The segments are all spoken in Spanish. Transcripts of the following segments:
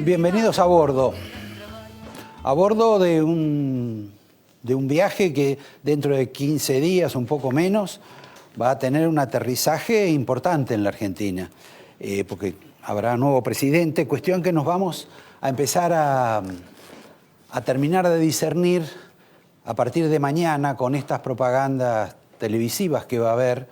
Bienvenidos a bordo. A bordo de un viaje que dentro de 15 días, un poco menos, va a tener un aterrizaje importante en la Argentina, porque habrá nuevo presidente, cuestión que nos vamos a empezar a terminar de discernir a partir de mañana con estas propagandas televisivas que va a haber,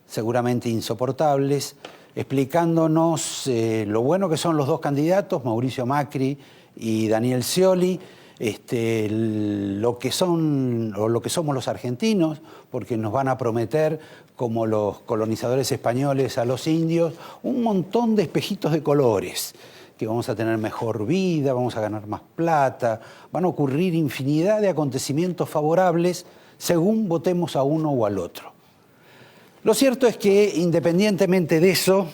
seguramente insoportables, explicándonos lo bueno que son los dos candidatos, Mauricio Macri y Daniel Scioli, lo que son o lo que somos los argentinos, porque nos van a prometer, como los colonizadores españoles a los indios, un montón de espejitos de colores, que vamos a tener mejor vida, vamos a ganar más plata, van a ocurrir infinidad de acontecimientos favorables según votemos a uno o al otro. Lo cierto es que, independientemente de eso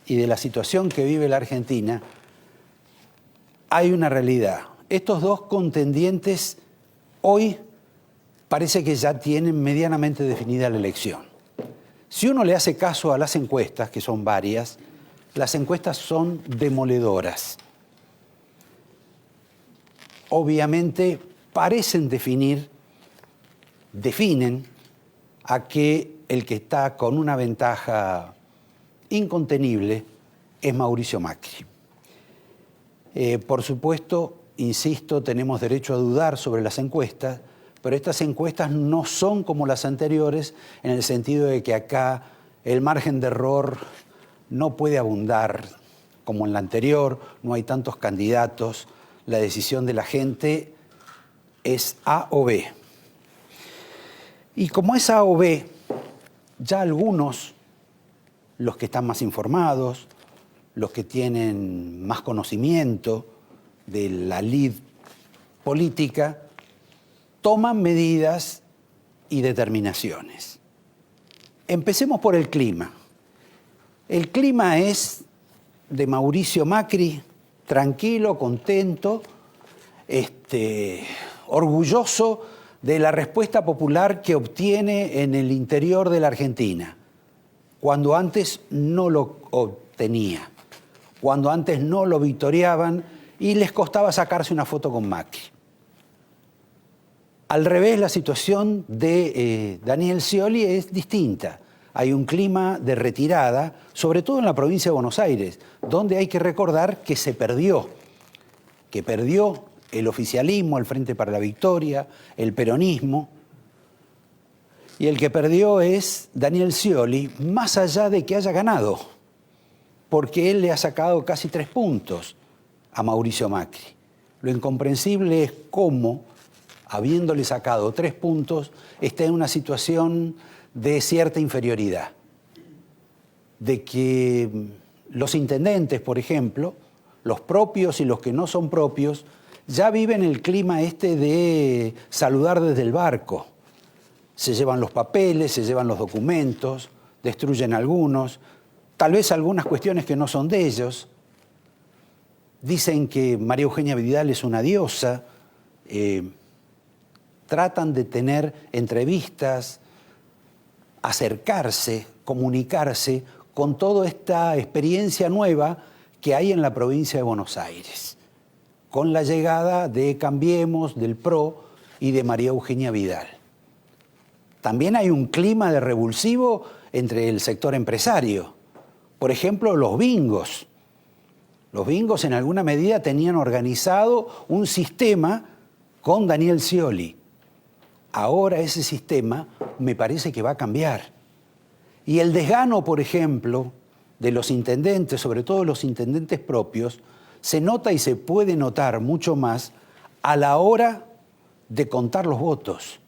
y de la situación que vive la Argentina, hay una realidad. Estos dos contendientes hoy parece que ya tienen medianamente definida la elección. Si uno le hace caso a las encuestas, que son varias, las encuestas son demoledoras. Obviamente parecen definen a que el que está con una ventaja incontenible es Mauricio Macri. Por supuesto, insisto, tenemos derecho a dudar sobre las encuestas, pero estas encuestas no son como las anteriores en el sentido de que acá el margen de error no puede abundar como en la anterior, no hay tantos candidatos, la decisión de la gente es A o B. Y como es A o B, ya algunos, los que están más informados, los que tienen más conocimiento de la lid política, toman medidas y determinaciones. Empecemos por el clima. El clima es de Mauricio Macri, tranquilo, contento, orgulloso de la respuesta popular que obtiene en el interior de la Argentina, cuando antes no lo obtenía, cuando antes no lo vitoreaban y les costaba sacarse una foto con Macri. Al revés, la situación de Daniel Scioli es distinta. Hay un clima de retirada, sobre todo en la provincia de Buenos Aires, donde hay que recordar que se perdió, el oficialismo, el Frente para la Victoria, el peronismo, y el que perdió es Daniel Scioli, más allá de que haya ganado, porque él le ha sacado casi 3 puntos a Mauricio Macri. Lo incomprensible es cómo, habiéndole sacado 3 puntos, está en una situación de cierta inferioridad, de que los intendentes, por ejemplo, los propios y los que no son propios, ya viven el clima de saludar desde el barco. Se llevan los papeles, se llevan los documentos, destruyen algunos, tal vez algunas cuestiones que no son de ellos. Dicen que María Eugenia Vidal es una diosa, tratan de tener entrevistas, acercarse, comunicarse con toda esta experiencia nueva que hay en la provincia de Buenos Aires, con la llegada de Cambiemos, del PRO y de María Eugenia Vidal. También hay un clima de revulsivo entre el sector empresario. Por ejemplo, los bingos. Los bingos en alguna medida tenían organizado un sistema con Daniel Scioli. Ahora ese sistema me parece que va a cambiar. Y el desgano, por ejemplo, de los intendentes, sobre todo los intendentes propios, se nota y se puede notar mucho más a la hora de contar los votos.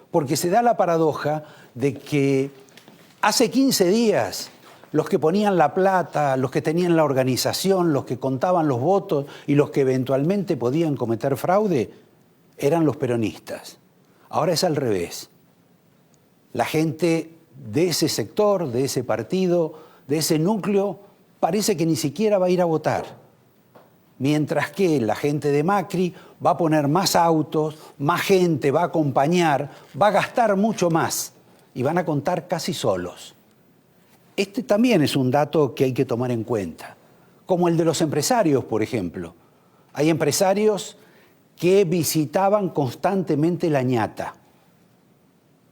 Porque se da la paradoja de que hace 15 días los que ponían la plata, los que tenían la organización, los que contaban los votos y los que eventualmente podían cometer fraude, eran los peronistas. Ahora es al revés. La gente de ese sector, de ese partido, de ese núcleo, parece que ni siquiera va a ir a votar. Mientras que la gente de Macri va a poner más autos, más gente va a acompañar, va a gastar mucho más y van a contar casi solos. Este también es un dato que hay que tomar en cuenta. como el de los empresarios, por ejemplo. Hay empresarios que visitaban constantemente La Ñata.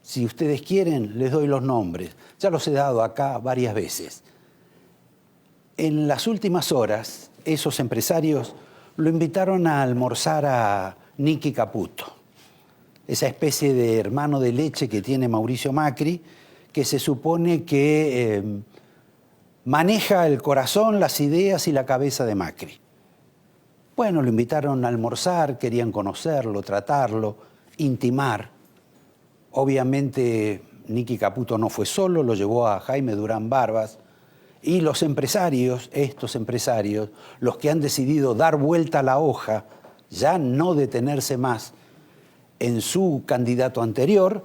Si ustedes quieren, les doy los nombres. Ya los he dado acá varias veces. En las últimas horas, esos empresarios lo invitaron a almorzar a Nicky Caputo, esa especie de hermano de leche que tiene Mauricio Macri, que se supone que maneja el corazón, las ideas y la cabeza de Macri. Bueno, lo invitaron a almorzar, querían conocerlo, tratarlo, intimar. Obviamente Nicky Caputo no fue solo, lo llevó a Jaime Durán Barbas, y los empresarios, estos empresarios, los que han decidido dar vuelta a la hoja, ya no detenerse más en su candidato anterior,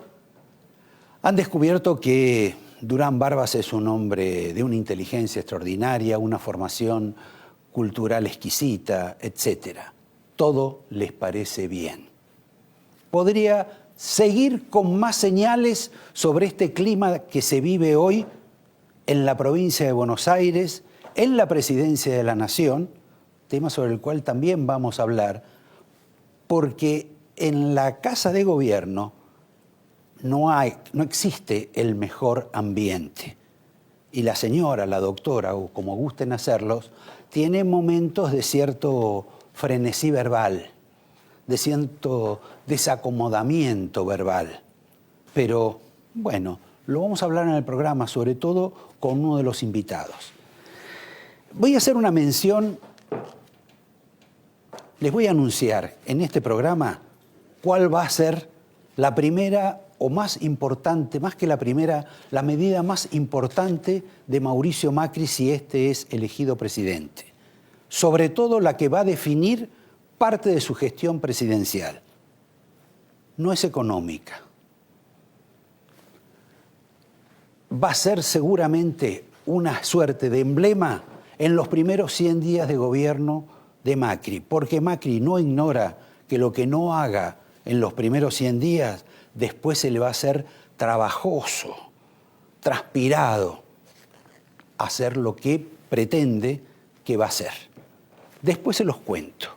han descubierto que Durán Barbas es un hombre de una inteligencia extraordinaria, una formación cultural exquisita, etc. Todo les parece bien. Podría seguir con más señales sobre este clima que se vive hoy en la provincia de Buenos Aires, en la presidencia de la Nación, tema sobre el cual también vamos a hablar, porque en la Casa de Gobierno no existe el mejor ambiente. Y la señora, la doctora, o como gusten hacerlos, tiene momentos de cierto frenesí verbal, de cierto desacomodamiento verbal. Pero, bueno, lo vamos a hablar en el programa, sobre todo con uno de los invitados. Voy a hacer una mención, les voy a anunciar en este programa cuál va a ser la primera o más importante, más que la primera, la medida más importante de Mauricio Macri si este es elegido presidente. Sobre todo la que va a definir parte de su gestión presidencial. No es económica. Va a ser seguramente una suerte de emblema en los primeros 100 días de gobierno de Macri, porque Macri no ignora que lo que no haga en los primeros 100 días, después se le va a hacer trabajoso, transpirado, hacer lo que pretende que va a hacer. Después se los cuento.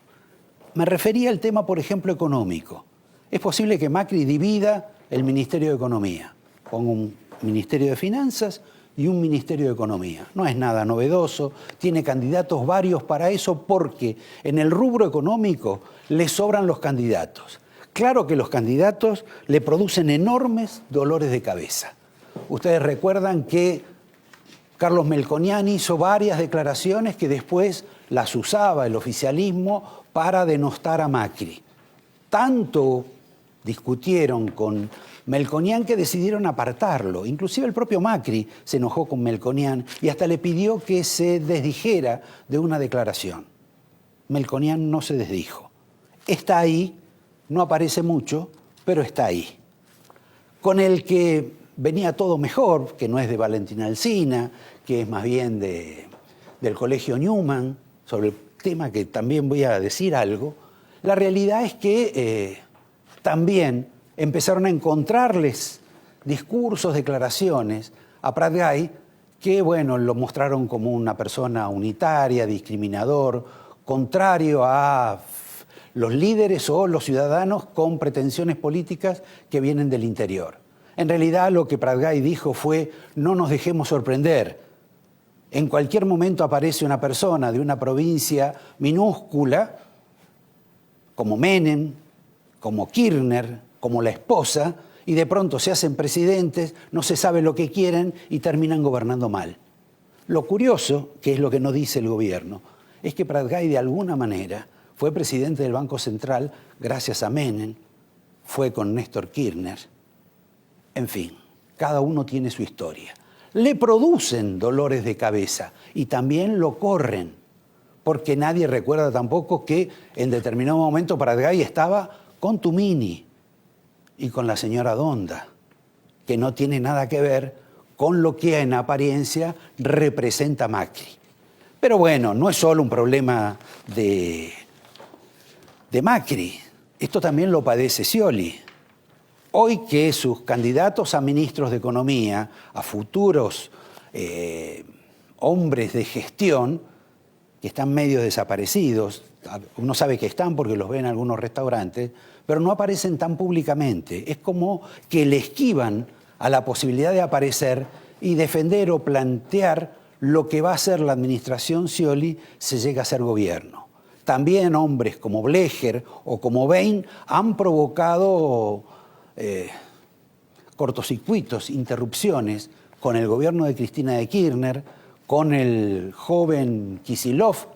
Me refería al tema, por ejemplo, económico. Es posible que Macri divida el Ministerio de Economía, ponga un Ministerio de Finanzas y un Ministerio de Economía. No es nada novedoso, tiene candidatos varios para eso porque en el rubro económico le sobran los candidatos. Claro que los candidatos le producen enormes dolores de cabeza. Ustedes recuerdan que Carlos Melconian hizo varias declaraciones que después las usaba el oficialismo para denostar a Macri. Tanto discutieron con Melconian que decidieron apartarlo. Inclusive el propio Macri se enojó con Melconian y hasta le pidió que se desdijera de una declaración. Melconian no se desdijo. Está ahí, no aparece mucho, pero está ahí. Con el que venía todo mejor, que no es de Valentina Alsina, que es más bien del Colegio Newman, sobre el tema que también voy a decir algo, la realidad es que también empezaron a encontrarles discursos, declaraciones a Pratgay que, bueno, lo mostraron como una persona unitaria, discriminador, contrario a los líderes o los ciudadanos con pretensiones políticas que vienen del interior. En realidad lo que Pratgay dijo fue: no nos dejemos sorprender. En cualquier momento aparece una persona de una provincia minúscula, como Menem, como Kirchner, como la esposa, y de pronto se hacen presidentes, no se sabe lo que quieren y terminan gobernando mal. Lo curioso, que es lo que no dice el gobierno, es que Pratgay de alguna manera fue presidente del Banco Central gracias a Menem, fue con Néstor Kirchner. En fin, cada uno tiene su historia. Le producen dolores de cabeza y también lo corren, porque nadie recuerda tampoco que en determinado momento Pratgay estaba con Tumini y con la señora Donda, que no tiene nada que ver con lo que en apariencia representa Macri. Pero bueno, no es solo un problema de Macri, esto también lo padece Scioli. Hoy que sus candidatos a ministros de Economía, a futuros hombres de gestión, que están medio desaparecidos. Uno sabe que están porque los ven en algunos restaurantes, pero no aparecen tan públicamente. Es como que le esquivan a la posibilidad de aparecer y defender o plantear lo que va a hacer la administración Scioli si llega a ser gobierno. También hombres como Blecher o como Bain han provocado cortocircuitos, interrupciones con el gobierno de Cristina de Kirchner, con el joven Kicillof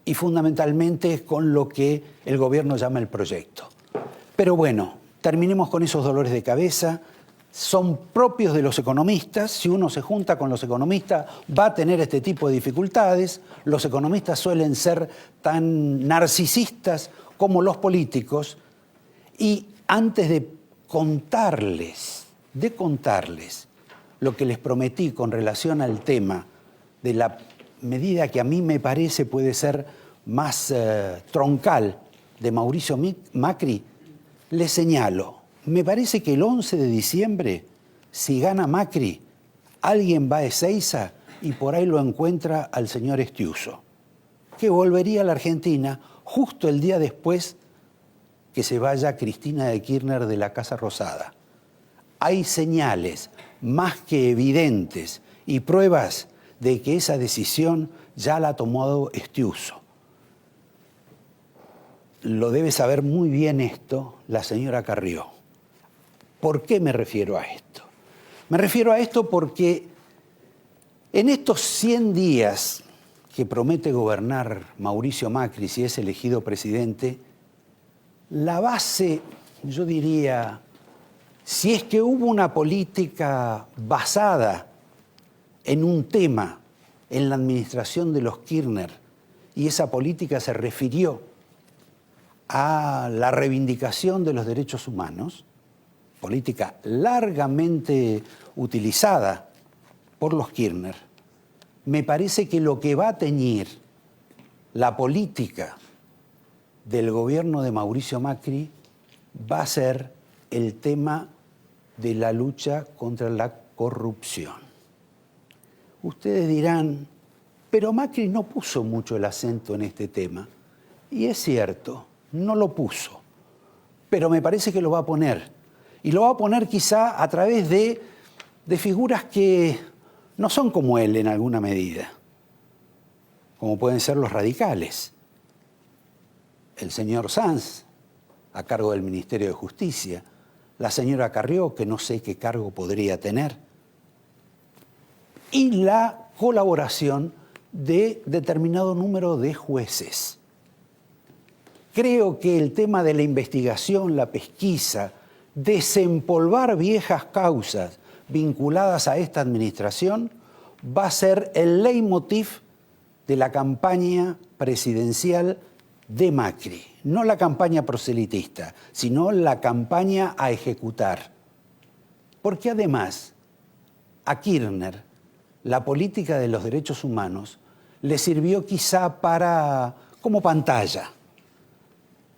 y fundamentalmente con lo que el gobierno llama el proyecto. Pero bueno, terminemos con esos dolores de cabeza. Son propios de los economistas. Si uno se junta con los economistas va a tener este tipo de dificultades. Los economistas suelen ser tan narcisistas como los políticos. Y antes de contarles lo que les prometí con relación al tema de la medida que a mí me parece puede ser más troncal de Mauricio Macri, les señalo. Me parece que el 11 de diciembre, si gana Macri, alguien va a Ezeiza y por ahí lo encuentra al señor Estiuso, que volvería a la Argentina justo el día después que se vaya Cristina de Kirchner de la Casa Rosada. Hay señales más que evidentes y pruebas de que esa decisión ya la ha tomado Estiuso. Lo debe saber muy bien esto la señora Carrió. ¿Por qué me refiero a esto? Me refiero a esto porque en estos 100 días que promete gobernar Mauricio Macri si es elegido presidente, la base, yo diría, si es que hubo una política basada en un tema en la administración de los Kirchner y esa política se refirió a la reivindicación de los derechos humanos, política largamente utilizada por los Kirchner, me parece que lo que va a teñir la política del gobierno de Mauricio Macri va a ser el tema de la lucha contra la corrupción. Ustedes dirán, pero Macri no puso mucho el acento en este tema. Y es cierto, no lo puso, pero me parece que lo va a poner. Y lo va a poner quizá a través de figuras que no son como él en alguna medida, como pueden ser los radicales. El señor Sanz, a cargo del Ministerio de Justicia, la señora Carrió, que no sé qué cargo podría tener, y la colaboración de determinado número de jueces. Creo que el tema de la investigación, la pesquisa, desempolvar viejas causas vinculadas a esta administración va a ser el leitmotiv de la campaña presidencial de Macri. No la campaña proselitista, sino la campaña a ejecutar. Porque además, a Kirchner, la política de los derechos humanos le sirvió quizá como pantalla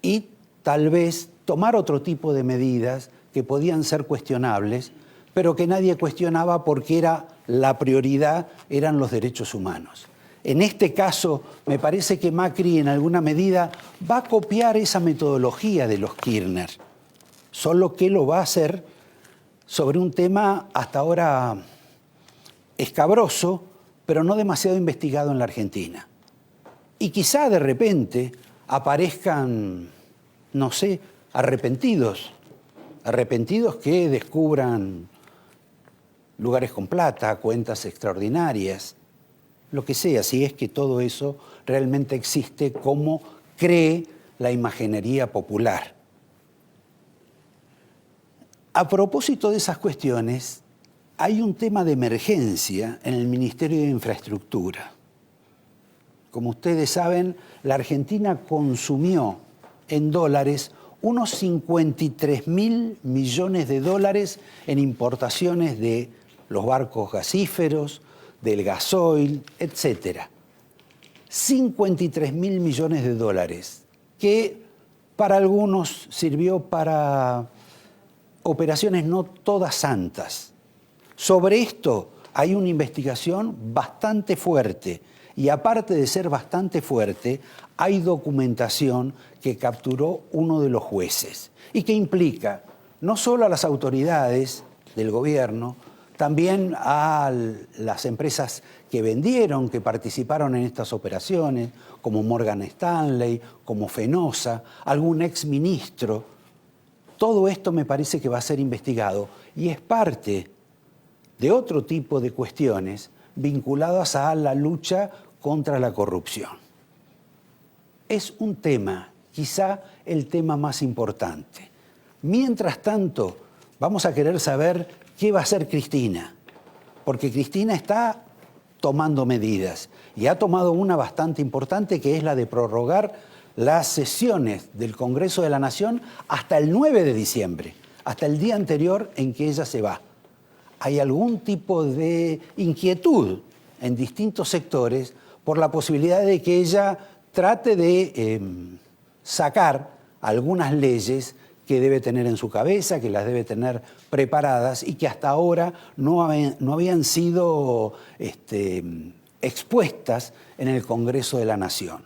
y tal vez tomar otro tipo de medidas que podían ser cuestionables, pero que nadie cuestionaba porque la prioridad eran los derechos humanos. En este caso, me parece que Macri en alguna medida va a copiar esa metodología de los Kirchner, solo que lo va a hacer sobre un tema hasta ahora escabroso, pero no demasiado investigado en la Argentina. Y quizá de repente aparezcan, no sé, arrepentidos que descubran lugares con plata, cuentas extraordinarias, lo que sea, si es que todo eso realmente existe como cree la imaginería popular. A propósito de esas cuestiones, hay un tema de emergencia en el Ministerio de Infraestructura. Como ustedes saben, la Argentina consumió en dólares unos 53.000 millones de dólares en importaciones de los barcos gasíferos, del gasoil, etc. 53.000 millones de dólares, que para algunos sirvió para operaciones no todas santas. Sobre esto hay una investigación bastante fuerte Y aparte de ser bastante fuerte, hay documentación que capturó uno de los jueces y que implica no solo a las autoridades del gobierno, también a las empresas que vendieron, que participaron en estas operaciones, como Morgan Stanley, como Fenosa, algún exministro. Todo esto me parece que va a ser investigado y es parte de otro tipo de cuestiones vinculadas a la lucha contra la corrupción. Es un tema, quizá el tema más importante. Mientras tanto, vamos a querer saber qué va a hacer Cristina, porque Cristina está tomando medidas y ha tomado una bastante importante, que es la de prorrogar las sesiones del Congreso de la Nación hasta el 9 de diciembre, hasta el día anterior en que ella se va. Hay algún tipo de inquietud en distintos sectores por la posibilidad de que ella trate de sacar algunas leyes que debe tener en su cabeza, que las debe tener preparadas y que hasta ahora no habían sido expuestas en el Congreso de la Nación,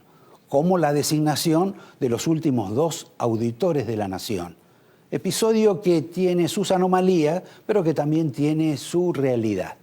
como la designación de los últimos 2 auditores de la Nación. Episodio que tiene sus anomalías, pero que también tiene su realidad.